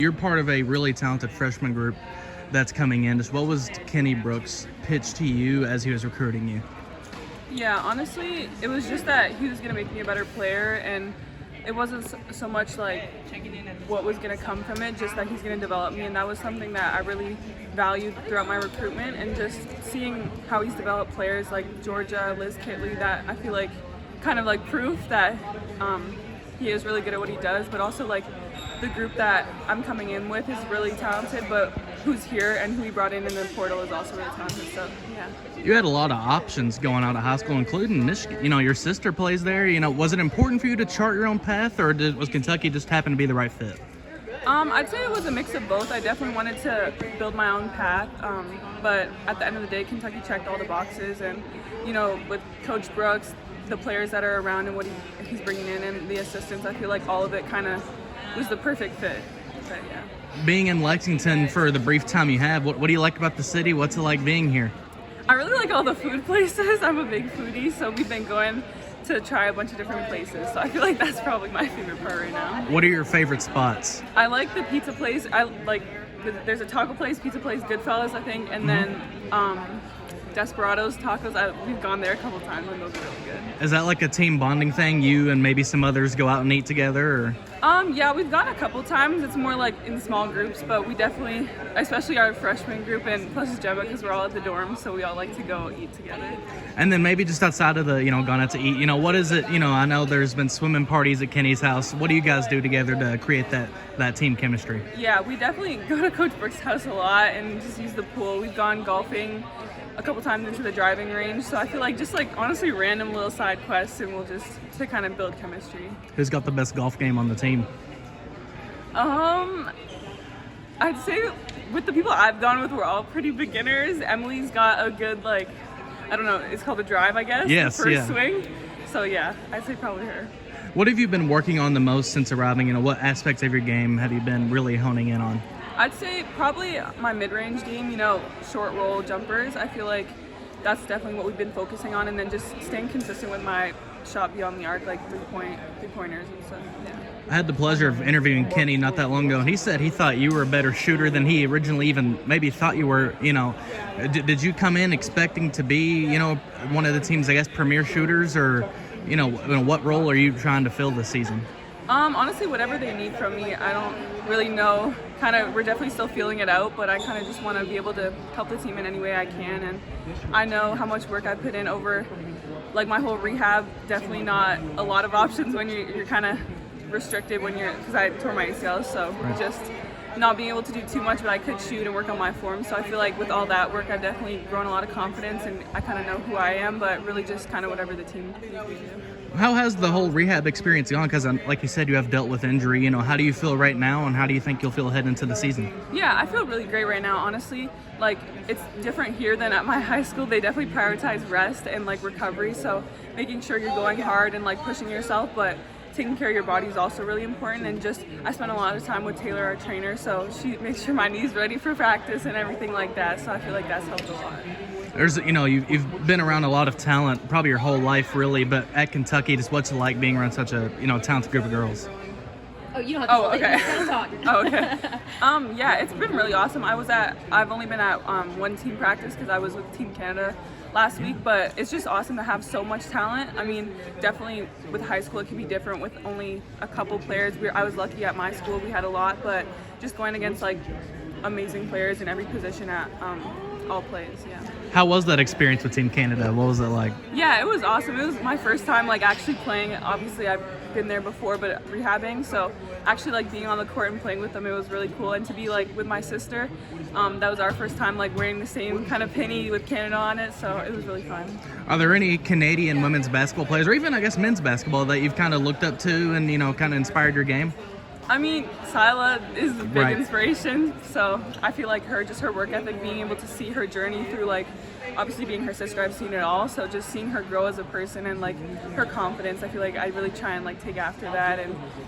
You're part of a really talented freshman group that's coming in. Just what was Kenny Brooks' pitch to you as he was recruiting you? Yeah, honestly, it was just that he was going to make me a better player, and it wasn't so much like what was going to come from it, just that he's going to develop me, and that was something that I really valued throughout my recruitment, and just seeing how he's developed players like Georgia, Liz Kitley, that I feel like kind of like proof that he is really good at what he does, but also like the group that I'm coming in with is really talented, but who's here and who he brought in the portal is also really talented. So yeah. You had a lot of options going out of high school, including Michigan. You know, your sister plays there. You know, was it important for you to chart your own path, or was Kentucky just happen to be the right fit? I'd say it was a mix of both. I definitely wanted to build my own path, but at the end of the day, Kentucky checked all the boxes, and you know, with Coach Brooks, the players that are around and what he's bringing in, and the assistants, I feel like all of it kind of was the perfect fit. But yeah. Being in Lexington for the brief time you have, what do you like about the city? What's it like being here? I really like all the food places. I'm a big foodie, so we've been going to try a bunch of different places. So I feel like that's probably my favorite part right now. What are your favorite spots? I like the pizza place. I like there's a taco place, pizza place, Goodfellas, I think, and then Desperados tacos. We've gone there a couple times, and those are really good. Is that like a team bonding thing? You and maybe some others go out and eat together, or? Yeah, we've gone a couple times. It's more like in small groups, but we definitely, especially our freshman group, and plus Gemma, because we're all at the dorm, so we all like to go eat together. And then maybe just outside of the, gone out to eat, what is it, I know there's been swimming parties at Kenny's house. What do you guys do together to create that team chemistry? Yeah, we definitely go to Coach Brooks' house a lot and just use the pool. We've gone golfing a couple times into the driving range, so I feel like just like honestly random little side quests, and we'll just to kind of build chemistry. Who's got the best golf game on the team? I'd say with the people I've gone with, we're all pretty beginners. Emily's got a good I don't know, it's called a drive, I guess. Yes, the first yeah. swing. So yeah, I'd say probably her. What have you been working on the most since arriving? What aspects of your game have you been really honing in on? I'd say probably my mid-range game, short roll jumpers. I feel like that's definitely what we've been focusing on, and then just staying consistent with my shot beyond the arc, like three-pointers and stuff. Yeah. I had the pleasure of interviewing Kenny not that long ago, and he said he thought you were a better shooter than he originally even maybe thought you were. Did you come in expecting to be, one of the team's, I guess, premier shooters, or, what role are you trying to fill this season? Honestly, whatever they need from me, I don't really know. We're definitely still feeling it out, but I kind of just want to be able to help the team in any way I can. And I know how much work I put in over, my whole rehab. Definitely not a lot of options when you're kind of restricted because I tore my ACL. So just not being able to do too much, but I could shoot and work on my form. So I feel like with all that work, I've definitely grown a lot of confidence, and I kind of know who I am, but really just kind of whatever the team needs me to do. How has the whole rehab experience gone? Because, like you said, you have dealt with injury. How do you feel right now, and how do you think you'll feel heading into the season? Yeah, I feel really great right now, honestly. It's different here than at my high school. They definitely prioritize rest and, recovery, so making sure you're going hard and, pushing yourself, but taking care of your body is also really important. And just, I spend a lot of time with Taylor, our trainer, so she makes sure my knee's ready for practice and everything like that, so I feel like that's helped a lot. There's, you've been around a lot of talent, probably your whole life, really. But at Kentucky, just what's it like being around such a, talented group of girls? Oh, you don't have to. Okay. You talk. Oh, okay. Yeah, it's been really awesome. I've only been at one team practice because I was with Team Canada last week, but it's just awesome to have so much talent. I mean, definitely with high school, it can be different with only a couple players. I was lucky at my school; we had a lot, but just going against amazing players in every position at all plays. Yeah. How was that experience with Team Canada? What was it like? Yeah, it was awesome. It was my first time actually playing. Obviously, I've been there before, but rehabbing. So actually being on the court and playing with them, it was really cool. And to be with my sister, that was our first time wearing the same kind of penny with Canada on it. So it was really fun. Are there any Canadian women's basketball players, or even I guess men's basketball, that you've kind of looked up to and kind of inspired your game? I mean, Sila is a big Right. inspiration, so I feel like her work ethic, being able to see her journey through obviously being her sister, I've seen it all, so just seeing her grow as a person and her confidence, I feel like I really try and take after that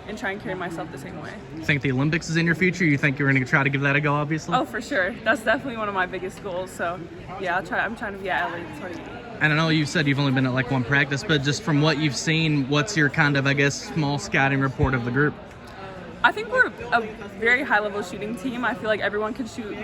and try and carry myself the same way. You think the Olympics is in your future? You think you're going to try to give that a go, obviously? Oh, for sure. That's definitely one of my biggest goals, so yeah, I'm trying to be at LA 20. And I know you said you've only been at one practice, but just from what you've seen, what's your kind of, I guess, small scouting report of the group? I think we're a very high-level shooting team. I feel like everyone can shoot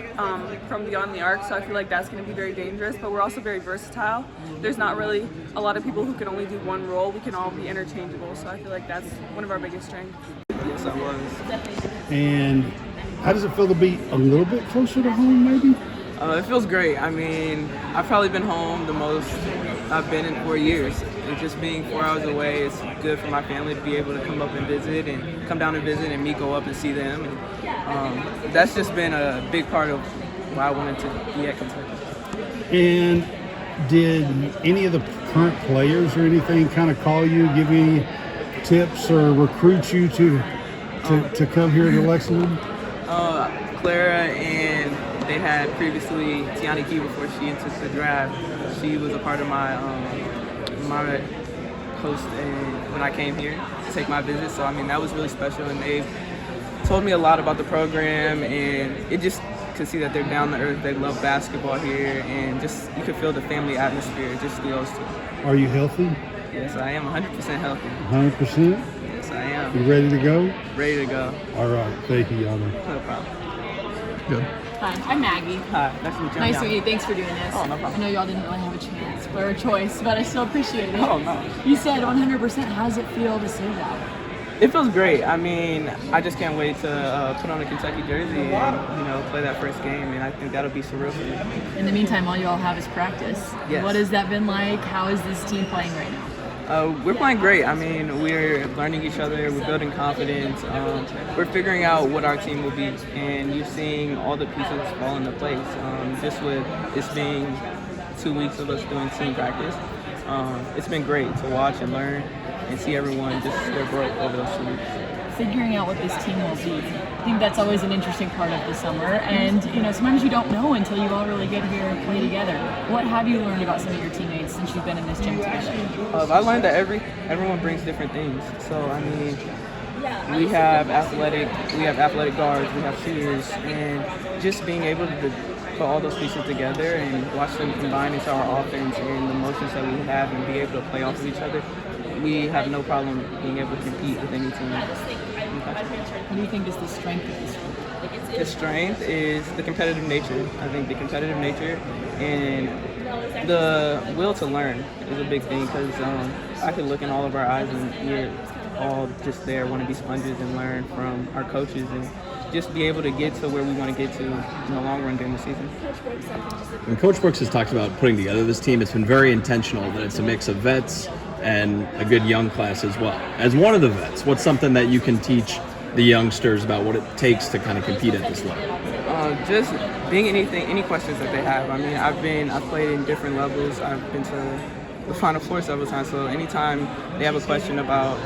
from beyond the arc, so I feel like that's going to be very dangerous. But we're also very versatile. There's not really a lot of people who can only do one role. We can all be interchangeable, so I feel like that's one of our biggest strengths. Yes, I was. And how does it feel to be a little bit closer to home, maybe? It feels great. I mean, I've probably been home the most I've been in 4 years. And just being 4 hours away is good for my family to be able to come up and visit and come down and visit and me go up and see them. And that's just been a big part of why I wanted to be at Kentucky. And did any of the current players or anything kind of call you, give you any tips or recruit you to come here to Lexington? Clara, and they had previously Tiana Key before she entered the draft. She was a part of my post when I came here to take my visit. So I mean that was really special, and they told me a lot about the program, and it just could see that they're down to earth. They love basketball here, and just you could feel the family atmosphere just through those two. Are you healthy? Yes, I am 100% healthy. 100%? Yes, I am. You ready to go? Ready to go. All right. Thank you, Ayanna. No problem. Good. Hi, I'm Maggie. Hi, nice to meet you. Nice to meet you. Thanks for doing this. Oh, no problem. I know y'all didn't really have a chance or a choice, but I still appreciate it. Oh, no. You said 100%. How does it feel to say that? It feels great. I mean, I just can't wait to put on a Kentucky jersey and, play that first game, and I think that'll be surreal for me. In the meantime, all you all have is practice. Yes. What has that been like? How is this team playing right now? We're playing great. I mean, we're learning each other. We're building confidence. We're figuring out what our team will be, and you're seeing all the pieces fall into place. Just with this being 2 weeks of us doing team practice, it's been great to watch and learn and see everyone just their growth over those 2 weeks. Figuring out what this team will be. I think that's always an interesting part of the summer, and sometimes you don't know until you all really get here and play together. What have you learned about some of your teammates since you've been in this gym together? I learned that everyone brings different things. So I mean, we have athletic guards, we have shooters, and just being able to put all those pieces together and watch them combine into our offense and the motions that we have and be able to play off of each other, we have no problem being able to compete with any team. What do you think is the strength of this group? The strength is the competitive nature. I think the competitive nature and the will to learn is a big thing, because I could look in all of our eyes and we're all just there, want to be sponges and learn from our coaches and just be able to get to where we want to get to in the long run during the season. When Coach Brooks has talked about putting together this team, it's been very intentional that it's a mix of vets and a good young class as well. As one of the vets, what's something that you can teach the youngsters about what it takes to kind of compete at this level? Just being any questions that they have. I mean, I've played in different levels. I've been to the Final Four several times, so anytime they have a question about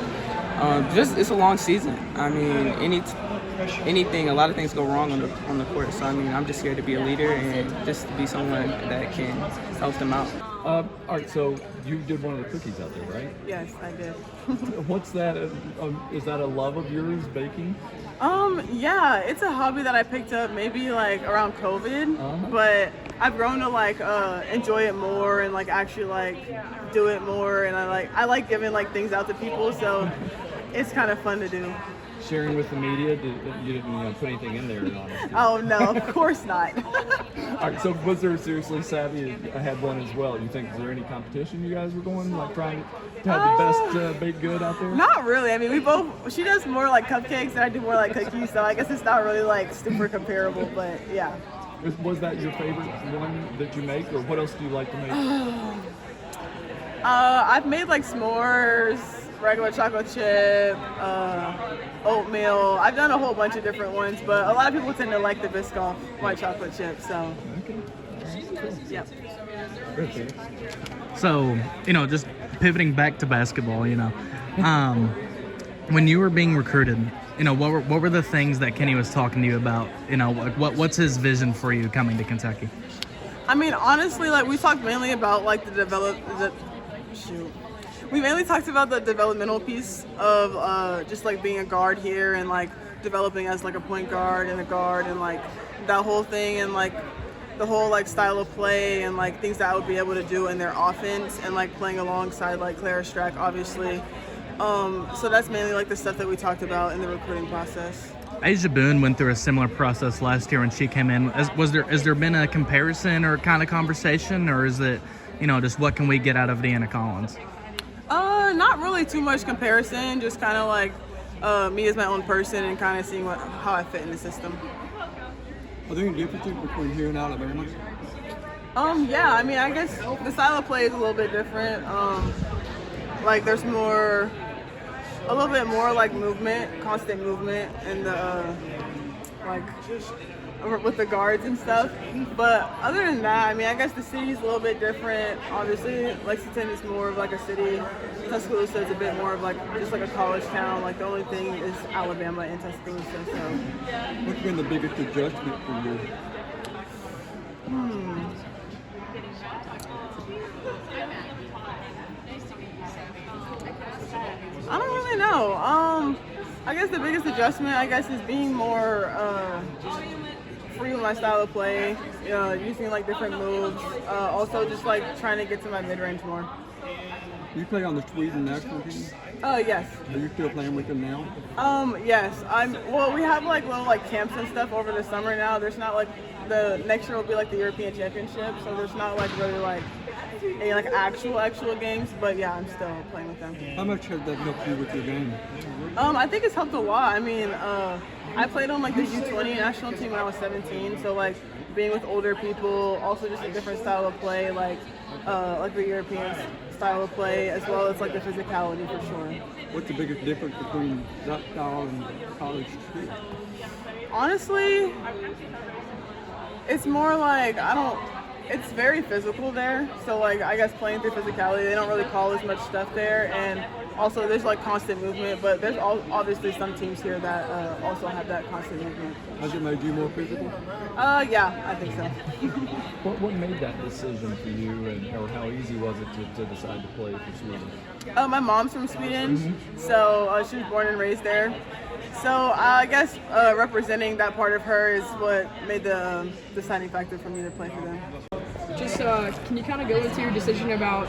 it's a long season. I mean, anything, a lot of things go wrong on the court. So I mean, I'm just here to be a leader and just to be someone that can help them out. All right, so you did one of the cookies out there, right? Yes, I did. What's that? Is that a love of yours, baking? Yeah, it's a hobby that I picked up maybe like around COVID, but I've grown to enjoy it more and actually do it more, and I like giving things out to people, so it's kind of fun to do. Sharing with the media? You didn't put anything in there, honestly. Oh no, of course not. All right, so was there seriously Savvy? I had one as well. You think, is there any competition you guys were going, trying to have the best baked good out there? Not really. I mean, she does more cupcakes and I do more cookies, so I guess it's not really super comparable, but yeah. Was that your favorite one that you make, or what else do you like to make? I've made s'mores, regular chocolate chip, oatmeal. I've done a whole bunch of different ones, but a lot of people tend to like the Biscoff white chocolate chip, so. Okay. Yep. Good. So, just pivoting back to basketball, when you were being recruited, what were the things that Kenny was talking to you about? What's his vision for you coming to Kentucky? I mean, honestly, we talked mainly about we mainly talked about the developmental piece of just being a guard here and developing as a point guard and a guard and that whole thing and the whole style of play and things that I would be able to do in their offense and playing alongside Clara Strack, obviously. So that's mainly like the stuff that we talked about in the recruiting process. Asia Boone went through a similar process last year when she came in. Has there been a comparison or kind of conversation, or is it, just what can we get out of Deanna Collins? Not really too much comparison, just kind of like me as my own person and kind of seeing how I fit in the system. Are there any differences between here and Alabama? Yeah, I mean, I guess the style of play is a little bit different. Like there's a little bit more like movement, constant movement, and with the guards and stuff. But other than that, I mean, I guess the city's a little bit different. Obviously, Lexington is more of like a city. Tuscaloosa is a bit more of like just like a college town. Like the only thing is Alabama and Tuscaloosa. So, What's been the biggest adjustment for you? I don't really know. I guess the biggest adjustment, is being more free with my style of play, using like different moves. Also, just like trying to get to my mid-range more. You play on the Sweden national team? Yes. Are you still playing with them now? Yes. We have like little like camps and stuff over the summer now. There's not like the next year will be like the European Championship, so there's not like really like any like actual games. But yeah, I'm still playing with them. How much has that helped you with your game? I think it's helped a lot. I mean, I played on like the U20 national team when I was 17, so like being with older people, also just a different style of play, like the European style of play, as well as like the physicality for sure. What's the biggest difference between that style and college school? Honestly, it's more like it's very physical there. So like I guess playing through physicality, they don't really call as much stuff there, and also there's like constant movement. But there's obviously some teams here that also have that constant movement. Has it made you more physical? Yeah, I think so. What made that decision for you, or how easy was it to decide to play for Sweden? My mom's from Sweden, so she was born and raised there. So I guess representing that part of her is what made the deciding factor for me to play for them. Just can you kind of go into your decision about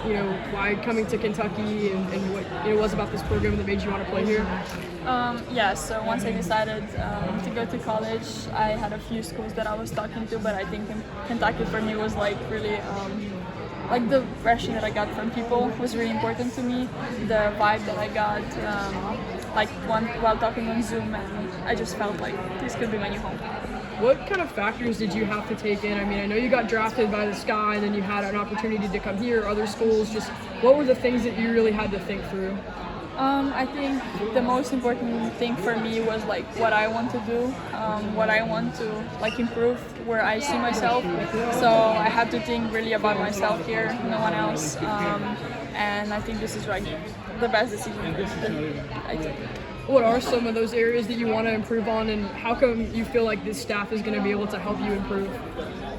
why coming to Kentucky and what it was about this program that made you want to play here? So once I decided to go to college, I had a few schools that I was talking to, but I think Kentucky for me was like really like the impression that I got from people was really important to me. The vibe that I got while talking on Zoom, and I just felt like this could be my new home. What kind of factors did you have to take in? I mean, I know you got drafted by the Sky, and then you had an opportunity to come here, other schools. Just what were the things that you really had to think through? I think the most important thing for me was like what I want to do, what I want to like improve, where I see myself. So I had to think really about myself here, no one else. And I think this is like the best decision that I took. What are some of those areas that you want to improve on, and how come you feel like this staff is going to be able to help you improve?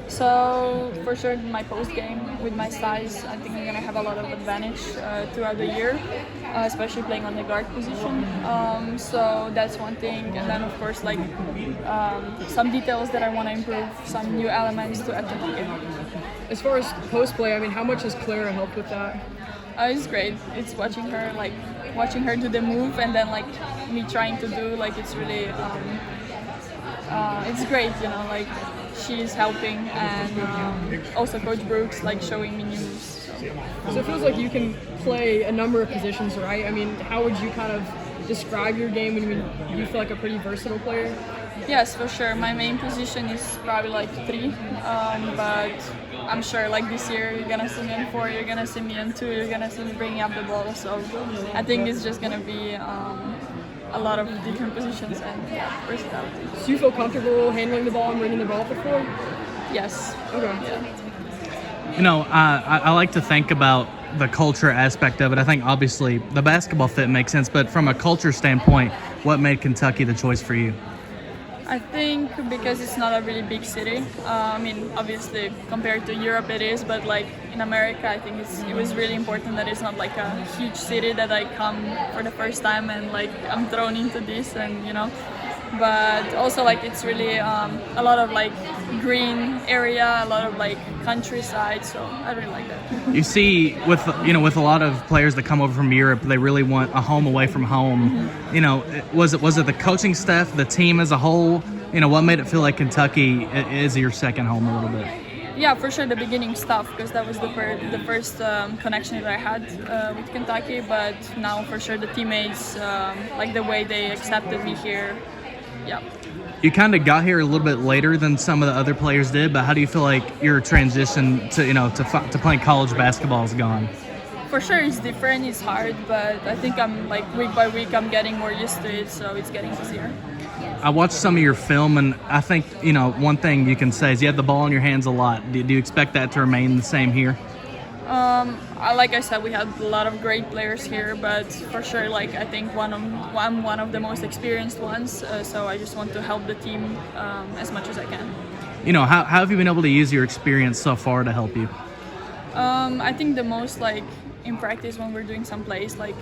So for sure, my post game with my size, I think I'm gonna have a lot of advantage throughout the year, especially playing on the guard position. So that's one thing, and then of course like some details that I want to improve, some new elements to add to the game. As far as post play, I mean, how much has Clara helped with that? It's great. It's watching her do the move, and then like me trying to do like it's really it's great, like she's helping, and also Coach Brooks like showing me new moves. So it feels like you can play a number of positions, right? I mean, how would you kind of describe your game? Do you feel like a pretty versatile player? Yes, for sure. My main position is probably like 3, but I'm sure like this year you're gonna see me in 4, you're gonna see me in 2, you're gonna see me bringing up the ball. So I think it's just gonna be a lot of different positions and versatility. Do you feel comfortable handling the ball and bringing the ball up the floor? Yes. Okay. Yeah. I like to think about the culture aspect of it. I think obviously the basketball fit makes sense, but from a culture standpoint, what made Kentucky the choice for you? I think because it's not a really big city. I mean, obviously compared to Europe it is, but like in America, I think it was really important that it's not like a huge city that I come for the first time and like I'm thrown into this, and but also like it's really a lot of like green area, a lot of like countryside, so I really like that. You see, with with a lot of players that come over from Europe, they really want a home away from home. Was it the coaching staff, the team as a whole? What made it feel like Kentucky is your second home a little bit? Yeah, for sure the beginning stuff, because that was the first connection that I had with Kentucky. But now for sure the teammates, like the way they accepted me here. Yeah. You kind of got here a little bit later than some of the other players did, but how do you feel like your transition to to playing college basketball has gone? For sure it's different, it's hard, but I think I'm like week by week I'm getting more used to it, so it's getting easier. I watched some of your film, and I think one thing you can say is you have the ball in your hands a lot. Do you expect that to remain the same here? Like I said, we had a lot of great players here, but for sure, like I think I'm one of the most experienced ones. So I just want to help the team as much as I can. How have you been able to use your experience so far to help you? I think the most like in practice when we're doing some plays, like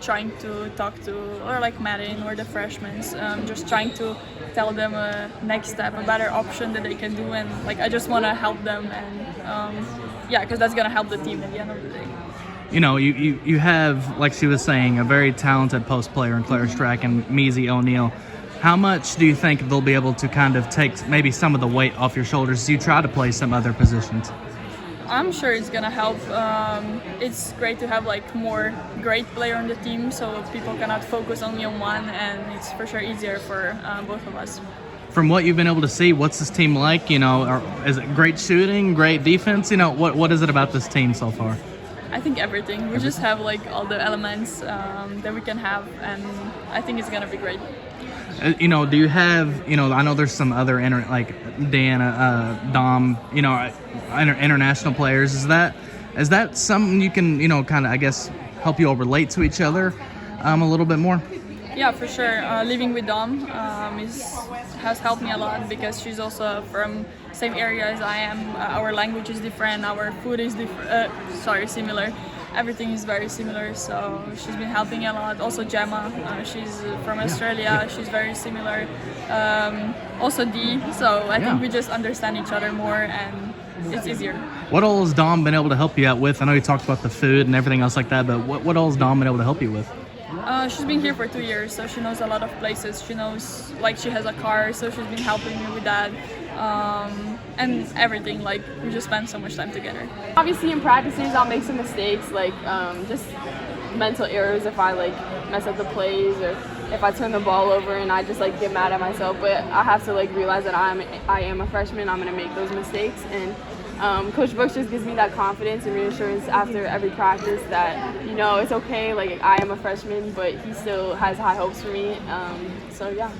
trying to talk to or like Madden or the freshmen, just trying to tell them a next step, a better option that they can do, and like I just want to help them, and because that's gonna help the team at the end of the day. You have, like she was saying, a very talented post player in Claire Strack and Measy O'Neal. How much do you think they'll be able to kind of take maybe some of the weight off your shoulders as you try to play some other positions? I'm sure it's gonna help. It's great to have like more great player on the team, so people cannot focus only on one, and it's for sure easier for both of us. From what you've been able to see, what's this team like? Is it great shooting, great defense? What is it about this team so far? I think everything. We just have like all the elements that we can have, and I think it's gonna be great. Do you have, I know there's some other like Dan, Dom, international players. Is that something you can, kind of, I guess, help you all relate to each other a little bit more? Yeah, for sure. Living with Dom has helped me a lot because she's also from same area as I am. Our language is different. Our food is similar. Everything is very similar, so she's been helping a lot. Also Gemma, she's from Australia, she's very similar. Also Dee, so I think we just understand each other more and it's easier. What all has Dom been able to help you out with? I know you talked about the food and everything else like that, but what all has Dom been able to help you with? She's been here for 2 years, so she knows a lot of places. She knows, like, she has a car, so she's been helping me with that. And everything, like, we just spend so much time together. Obviously in practices I'll make some mistakes, like just mental errors if I like mess up the plays or if I turn the ball over and I just like get mad at myself, but I have to like realize that I am a freshman, I'm gonna make those mistakes, and Coach Brooks just gives me that confidence and reassurance after every practice that it's okay, like I am a freshman, but he still has high hopes for me, so yeah.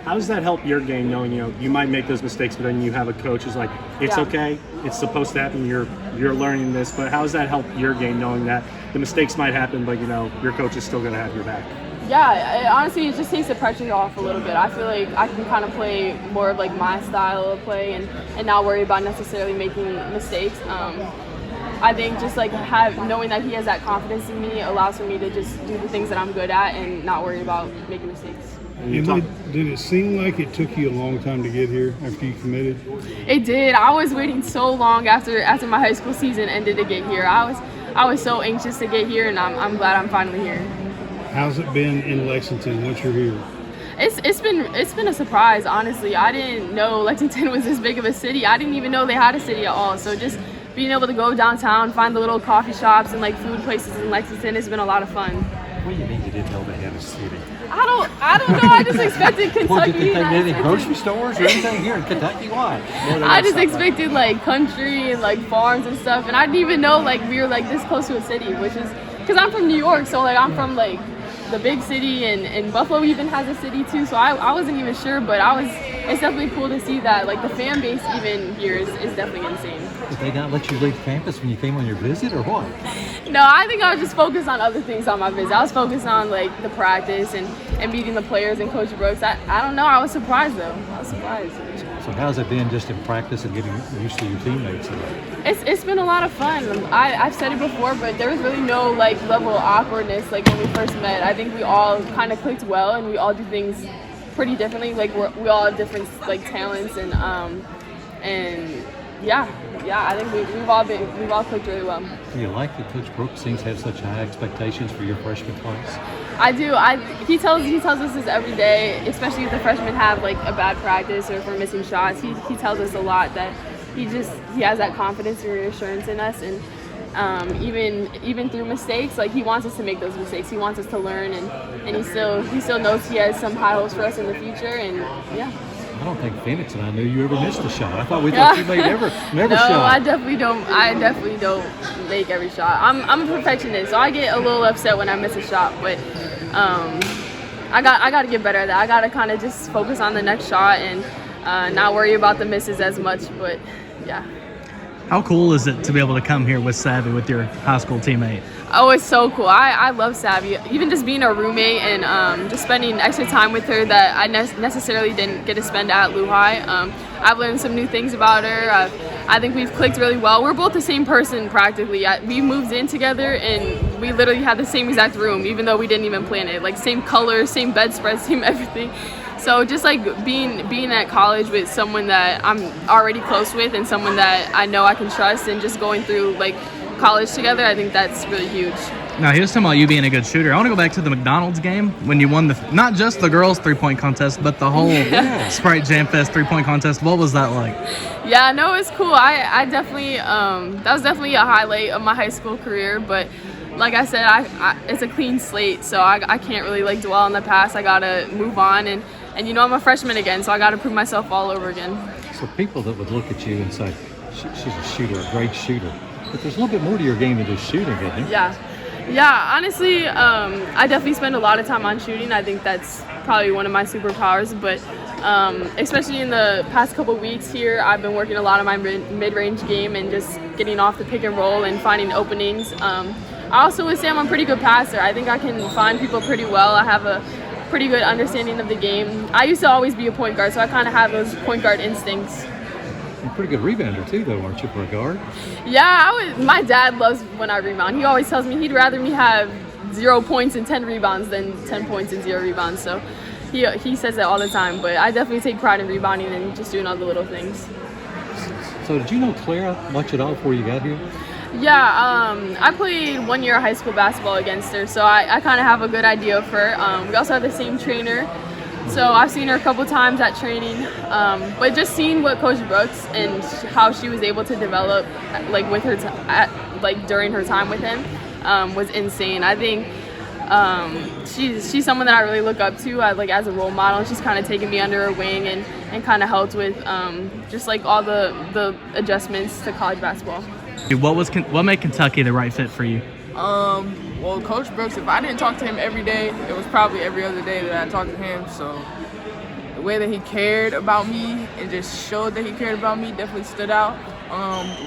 How does that help your game, knowing you might make those mistakes, but then you have a coach who's like, it's okay, it's supposed to happen, you're learning this, but how does that help your game, knowing that the mistakes might happen, but your coach is still going to have your back? Yeah, honestly, it just takes the pressure off a little bit. I feel like I can kind of play more of like my style of play and not worry about necessarily making mistakes. I think just like knowing that he has that confidence in me allows for me to just do the things that I'm good at and not worry about making mistakes. Did it seem like it took you a long time to get here after you committed? It did. I was waiting so long after my high school season ended to get here. I was so anxious to get here, and I'm glad I'm finally here. How's it been in Lexington once you're here? It's been a surprise, honestly. I didn't know Lexington was this big of a city. I didn't even know they had a city at all. So just being able to go downtown, find the little coffee shops and like food places in Lexington has been a lot of fun. What do you mean you didn't know they had a city? I don't know. I just expected Kentucky. Well, did they have any grocery stores or anything here in Kentucky? Why? I just expected like country and like farms and stuff, and I didn't even know like we were like this close to a city, which is because I'm from New York, so like I'm from like the big city, and Buffalo even has a city too, so I wasn't even sure, but it's definitely cool to see that like the fan base even here is definitely insane. Did they not let you leave campus when you came on your visit, or what? No, I think I was just focused on other things on my visit. I was focused on like the practice and meeting the players and Coach Brooks. I don't know, I was surprised though. I was surprised. So how's it been just in practice and getting used to your teammates? It's been a lot of fun. I've said it before, but there was really no like level of awkwardness like when we first met. I think we all kind of clicked well, and we all do things pretty differently. Like we all have different like talents and yeah, I think we've all clicked really well. Do you like that Coach Brooks seems to have such high expectations for your freshman class? I do. He tells us this every day, especially if the freshmen have like a bad practice or if we're missing shots. He tells us a lot that he has that confidence and reassurance in us, and even through mistakes, like he wants us to make those mistakes. He wants us to learn, and he still knows he has some high hopes for us in the future, and yeah. I don't think Phoenix and I knew you ever missed a shot. I thought you made every no, shot. I definitely don't make every shot. I'm a perfectionist, so I get a little upset when I miss a shot, but I got to get better at that. I got to kind of just focus on the next shot and not worry about the misses as much, but yeah. How cool is it to be able to come here with Savvy, with your high school teammate? Oh, it's so cool. I love Savvy. Even just being a roommate and just spending extra time with her that I necessarily didn't get to spend at Lehigh. I've learned some new things about her. I think we've clicked really well. We're both the same person practically. We moved in together and we literally had the same exact room, even though we didn't even plan it. Like same color, same bedspread, same everything. So just like being at college with someone that I'm already close with and someone that I know I can trust, and just going through like college together, I think that's really huge. Now, he was talking about you being a good shooter. I want to go back to the McDonald's game when you won not just the girls' three-point contest, but the whole Sprite Jam Fest three-point contest. What was that like? Yeah, no, it's cool. I definitely that was definitely a highlight of my high school career, but like I said, it's a clean slate, so I can't really like dwell on the past. I gotta move on, and I'm a freshman again, so I gotta prove myself all over again. So people that would look at you and say, she's a shooter, a great shooter, but there's a little bit more to your game than just shooting, isn't there? Yeah, honestly, I definitely spend a lot of time on shooting. I think that's probably one of my superpowers, but especially in the past couple weeks here, I've been working a lot on my mid-range game and just getting off the pick and roll and finding openings. I also would say I'm a pretty good passer. I think I can find people pretty well. I have a pretty good understanding of the game. I used to always be a point guard, so I kind of have those point guard instincts. You're a pretty good rebounder too, though, aren't you, for a guard? Yeah, my dad loves when I rebound. He always tells me he'd rather me have 0 points and 10 rebounds than 10 points and 0 rebounds. So he says that all the time. But I definitely take pride in rebounding and just doing all the little things. So did you know Clara much at all before you got here? Yeah, I played 1 year of high school basketball against her, so I kind of have a good idea of her. We also have the same trainer, so I've seen her a couple times at training. But just seeing what Coach Brooks and how she was able to develop, like with her, during her time with him, was insane. I think she's someone that I really look up to, as a role model. She's kind of taken me under her wing and kind of helped with just like all the adjustments to college basketball. What made Kentucky the right fit for you? Well, Coach Brooks, if I didn't talk to him every day, it was probably every other day that I talked to him. So the way that he cared about me and just showed that he cared about me definitely stood out.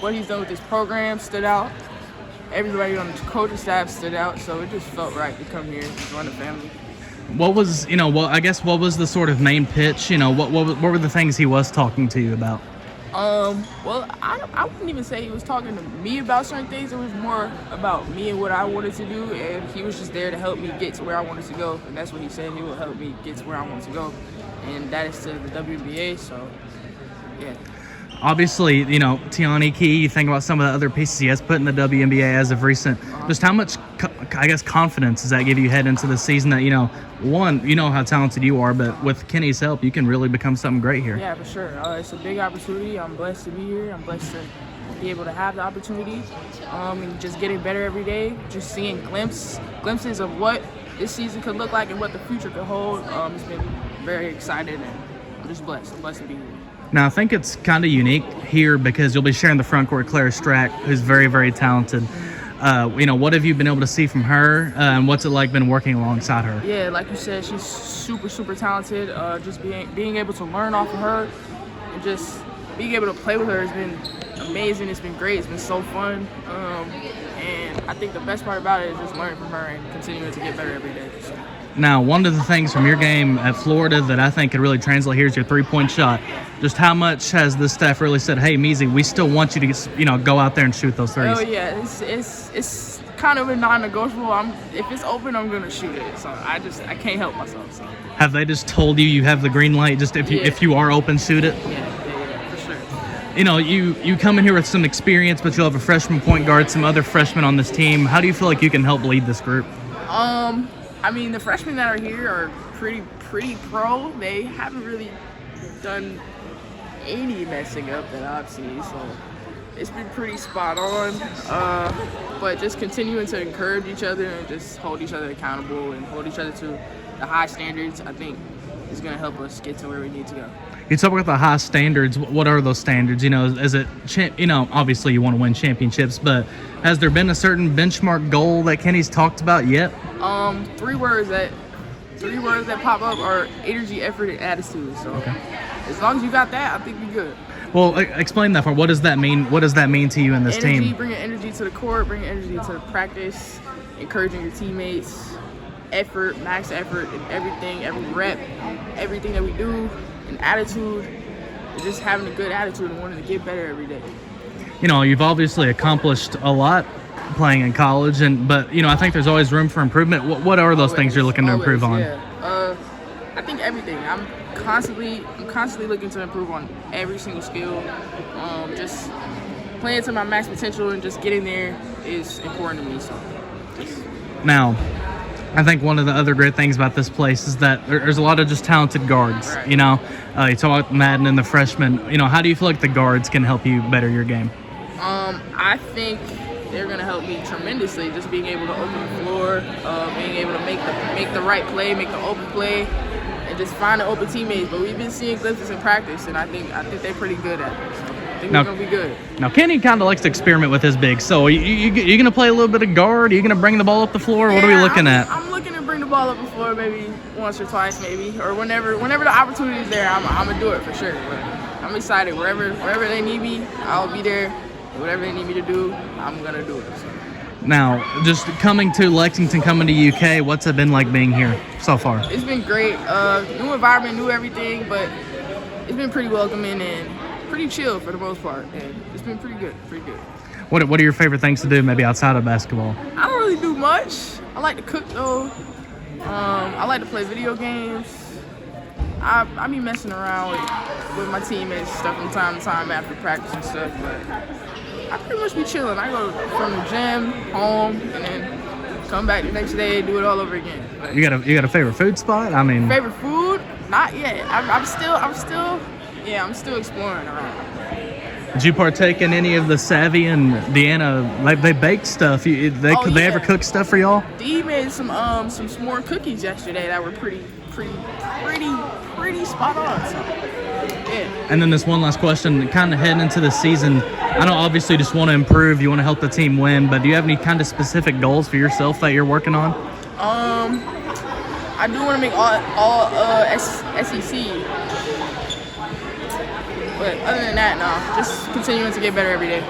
What he's done with his program stood out. Everybody on the coaching staff stood out. So it just felt right to come here and join the family. What was, what was the sort of main pitch? What were the things he was talking to you about? Well, I wouldn't even say he was talking to me about certain things. It was more about me and what I wanted to do, and he was just there to help me get to where I wanted to go. And that's what he said. He will help me get to where I want to go, and that is to the WNBA. So, yeah. Obviously, Tiani Key, you think about some of the other pieces he has put in the WNBA as of recent. Just how much, confidence does that give you head into the season that, one, you know how talented you are, but with Kenny's help, you can really become something great here. Yeah, for sure. It's a big opportunity. I'm blessed to be here. I'm blessed to be able to have the opportunity and just getting better every day, just seeing glimpses of what this season could look like and what the future could hold. It's been very exciting, and I'm just blessed. I'm blessed to be here. Now, I think it's kind of unique here because you'll be sharing the front court with Clara Strack, who's very, very talented. What have you been able to see from her, and what's it like been working alongside her? Yeah, like you said, she's super, super talented. Just being able to learn off of her and just being able to play with her has been amazing. It's been great. It's been so fun. And I think the best part about it is just learning from her and continuing to get better every day. So. Now, one of the things from your game at Florida that I think could really translate here is your three-point shot. Just how much has the staff really said, hey, Measy, we still want you to go out there and shoot those threes? Oh, yeah. It's kind of a non-negotiable. If it's open, I'm gonna shoot it. So I can't help myself. So Have they just told you have the green light? Just if you are open, shoot it. yeah, for sure. You know, you come in here with some experience, but you'll have a freshman point guard, some other freshmen on this team. How do you feel like you can help lead this group? I mean, the freshmen that are here are pretty pro. They haven't really done any messing up that I've seen, so it's been pretty spot on. But just continuing to encourage each other and just hold each other accountable and hold each other to the high standards, I think is going to help us get to where we need to go. You talk about the high standards. What are those standards? You know, is it, you know, obviously you want to win championships, but has there been a certain benchmark goal that Kenny's talked about yet? Three words that pop up are energy, effort, and attitude. So as long as you got that, I think we're good. Well, explain that for. What does that mean? What does that mean to you in this team? Bringing energy to the court, bringing energy to the practice, encouraging your teammates, effort, max effort in everything, every rep, everything that we do, and attitude, and just having a good attitude and wanting to get better every day. You know, you've obviously accomplished a lot playing in college, but you know, I think there's always room for improvement. What are those things you're looking to improve on? Yeah. I think everything. I'm constantly looking to improve on every single skill. Just playing to my max potential and just getting there is important to me. So. Now, I think one of the other great things about this place is that there's a lot of just talented guards. Right. You know, you talk about Madden and the freshmen. You know, how do you feel like the guards can help you better your game? I think they're gonna help me tremendously. Just being able to open the floor, being able to make the right play, make the open play, and just find the open teammates. But we've been seeing glimpses in practice, and I think they're pretty good at it. So I think we're gonna be good. Now, Kenny kind of likes to experiment with his bigs. So you gonna play a little bit of guard? Are you gonna bring the ball up the floor? What are we looking at? I'm looking to bring the ball up the floor maybe once or twice, maybe, or whenever the opportunity is there. I'm gonna do it for sure. But I'm excited. Wherever they need me, I'll be there. Whatever they need me to do, I'm gonna do it. So. Now, just coming to Lexington, coming to UK, what's it been like being here so far? It's been great. New environment, new everything, but it's been pretty welcoming and pretty chill for the most part. And it's been pretty good. What are your favorite things to do, maybe outside of basketball? I don't really do much. I like to cook though. I like to play video games. I be messing around with my teammates and stuff from time to time after practice and stuff, but I pretty much be chilling. I go from the gym, home, and then come back the next day and do it all over again. But You got a favorite food spot? I mean, favorite food? Not yet. I'm still exploring around. did you partake in any of the Savvy and Deanna? Like they bake stuff. Could they ever cook stuff for y'all? Dee made some s'more cookies yesterday that were pretty spot on. So, yeah. And then this one last question, kind of heading into the season. I know obviously you just want to improve, you want to help the team win, but do you have any kind of specific goals for yourself that you're working on? I do want to make all SEC. But other than that, no. Just continuing to get better every day.